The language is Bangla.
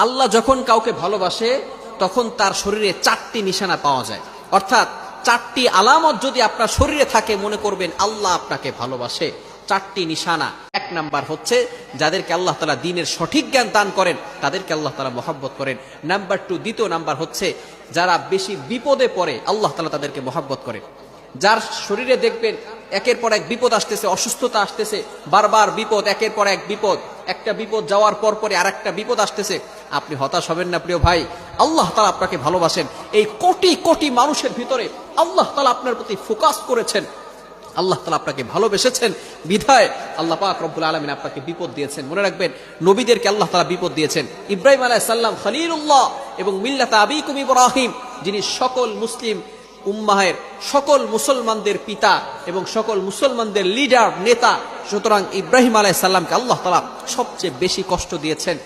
আল্লাহ যখন কাউকে ভালোবাসে তখন তার শরীরে 4টি নিশানা পাওয়া যায়, অর্থাৎ 4টি আলামত যদি আপনার শরীরে থাকে মনে করবেন আল্লাহ আপনাকে ভালোবাসে। 4টি নিশানা। 1 নাম্বার হচ্ছে যাদেরকে আল্লাহ তাআলা দ্বীনের সঠিক জ্ঞান দান করেন তাদেরকে আল্লাহ তাআলা মহব্বত করেন। নাম্বার 2, দ্বিতীয় নাম্বার হচ্ছে যারা বেশি বিপদে পড়ে আল্লাহ তাআলা তাদেরকে মহব্বত করেন। যার শরীরে দেখবেন একের পর এক বিপদ আসতেছে, অসুস্থতা আসতেছে, বারবার বিপদ, একের পর এক বিপদ, একটা বিপদ যাওয়ার পর পরে আরেকটা বিপদ আসতেছে, আপনি হতাশ হবেন না প্রিয় ভাই। আল্লাহ তাআলা আপনাকে ভালোবাসেন। এই কোটি কোটি মানুষের ভিতরে আল্লাহ তাআলা আপনার প্রতি ফোকাস করেছেন, আল্লাহ তাআলা আপনাকে ভালোবেসেছেন বিধায় আল্লাহ পাক রব্বুল আলামিন আপনাকে বিপদ দিয়েছেন। মনে রাখবেন নবীদেরকে আল্লাহ তাআলা বিপদ দিয়েছেন। ইব্রাহিম আলাইহিস সালাম খলিলুল্লাহ এবং মিল্লাত আবিকুম ইব্রাহিম, যিনি সকল মুসলিম উম্মাহের সকল মুসলমানদের পিতা এবং সকল মুসলমানদের লিডার নেতা, সুতরাং ইব্রাহিম আলাইহিস সালামকে আল্লাহ তাআলা সবচেয়ে বেশি কষ্ট দিয়েছেন।